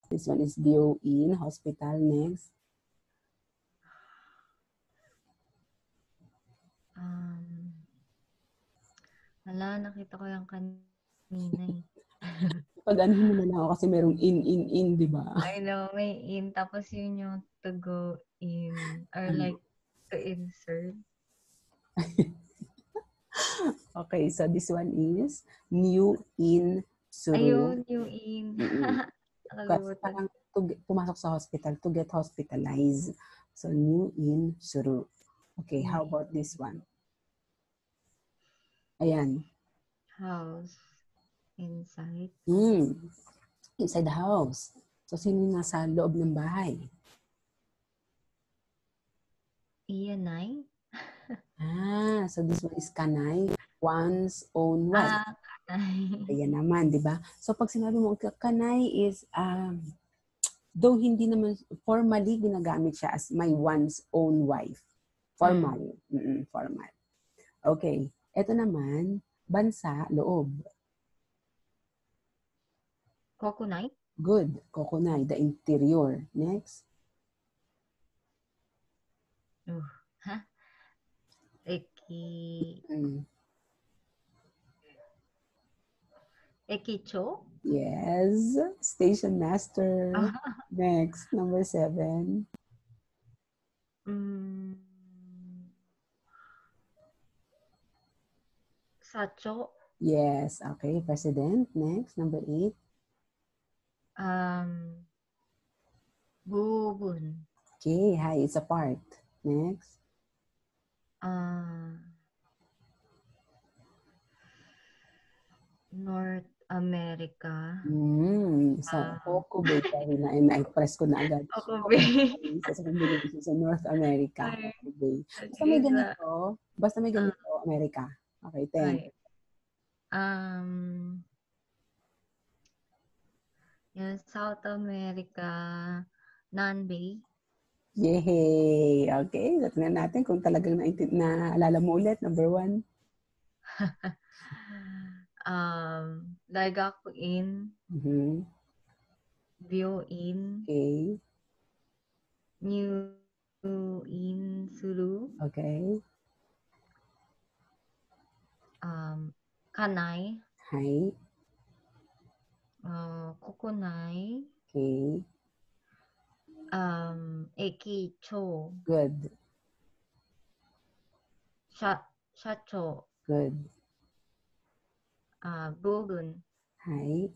This one is bio-in, hospital. Next. Hala, nakita ko yung kanina eh. Pag-anuhin mo na lang ako kasi merong in, di ba? I know, may in. Tapos yun yung to go in. Or like, to insert. Okay, so this one is new in suru. Ayun, new in. Nakalimutan. Parang pumasok sa hospital, to get hospitalized. So, new in suru. Okay, how about this one? Ayan. House. Inside. Inside the house. So, sino yung nasa loob ng bahay? Iyanay? So this one is kanay, one's own wife. Kanay. Ayan naman, di ba? So, pag sinabi mo, kanay is, though hindi naman formally ginagamit siya as my one's own wife. Formal. Formal. Okay. Ito naman, bansa, loob. Kokunay? Good. Kokunay, the interior. Next. Ekicho? Yes. Station master. Next, number 7. Sacho? Yes. Okay, president. Next, number 8. Bubun. Okay, hi, it's a part. Next. North America. So, Hokubay na-press ko na agad. Hokubay. Sa North America. Hokubay. Basta may ganito, America. Okay, 10. South America, Nanbay. Yay! Okay, tingnan natin kung talagang naalala mo ulit. Number 1. Daigaku in. Bio in. Okay. New in suru. Okay. Kanay. Hi. Kokunay. Okay. Ekicho. Good. Shacho. Good. Bubun. Hi.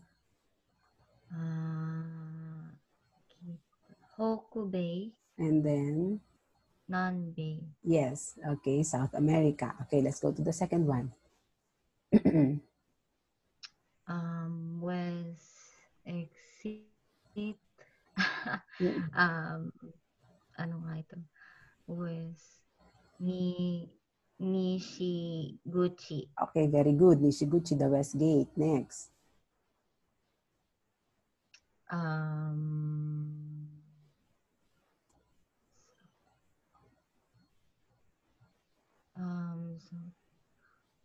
Hokubay. And then? Nanbay. Yes. Okay, South America. Okay, let's go to the second one. West exit. Ano nga ito? West Nishiguchi. Okay, very good. Nishiguchi, the West Gate. Next.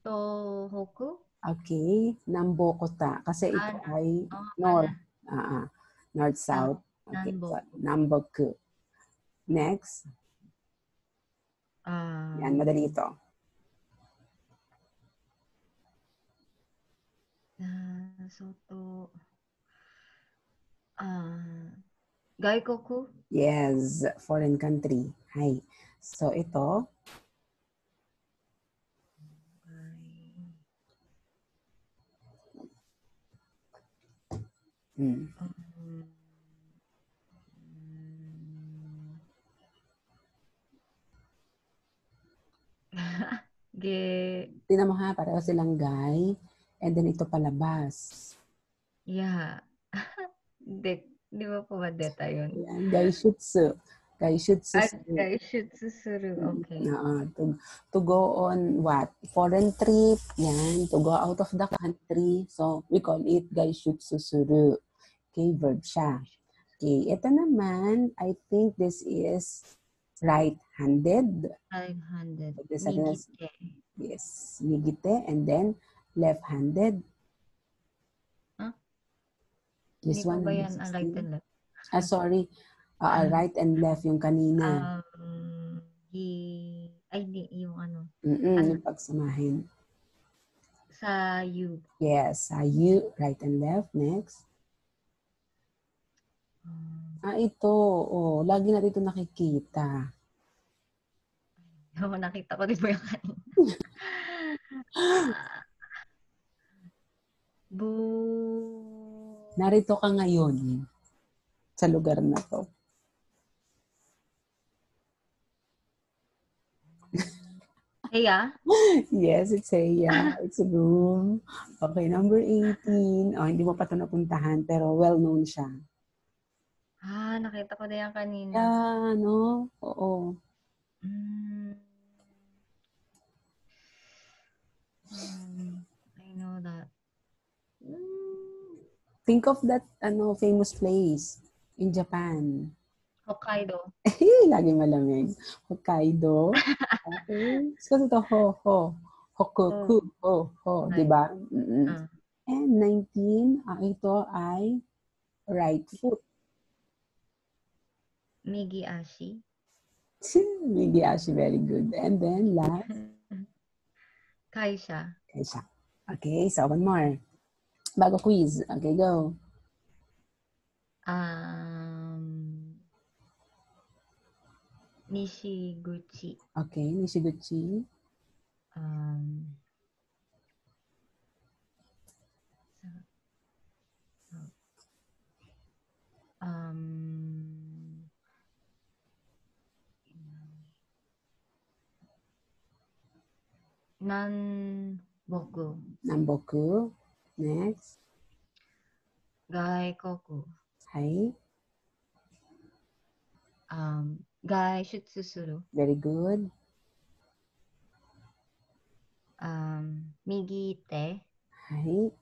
Tohoku? Okay, Nambokota. Kasi ito ay north. North-south. Okay, so Namboku. Next. Yan, madali ito. Gaikoku? Yes, foreign country. Hi. So, ito. Tingnan mo ha, pareho silang guy. And then ito palabas. Yeah. Di ba po ba deta yun? Yan, gaishutsu. Gaishutsu. Gaishutsu suru. Okay. To go on what? Foreign trip. Yan. To go out of the country. So, we call it gaishutsu suru. Okay, verb siya. Okay, ito naman, I think this is right-handed. Right-handed. Migite. Yes, migite. And then, left-handed. Huh? This Hindi one, ba yan right and left? Sorry. Right and left yung kanina. Yung ano, Yung pagsamahin. sayu. Yes, sayu, right and left. Next. Ito. Lagi natin ito nakikita. Nakita ko din mo yung kanina. Narito ka ngayon sa lugar na to. Heya? Yes, it's Heya. It's a room. Okay, number 18. Hindi mo pa ito napuntahan, pero well-known siya. Nakita ko na yan kanina. No? Oo. I know that. Think of that famous place in Japan. Hokkaido. Lagi malamig. Hokkaido. Okay. Kasi ito, Hokoku. Diba? And 19, ito ay right foot. Migi ashi. Migi ashi, very good. And then last. Kaisha. Okay, so one more. Bago quiz. Okay, go. Nishiguchi. Okay, Nishiguchi. Nanboku. Next. Gaikoku. Hai. Gaishutsu suru. Very good. Migi te. Hai.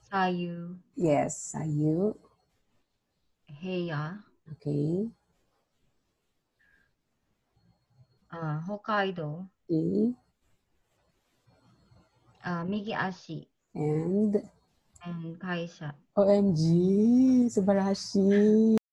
Sayu. Yes, sayu. Heya. Okay. Hokkaido. Okay. Migi ashi. And Kaisha. OMG! Subarashi!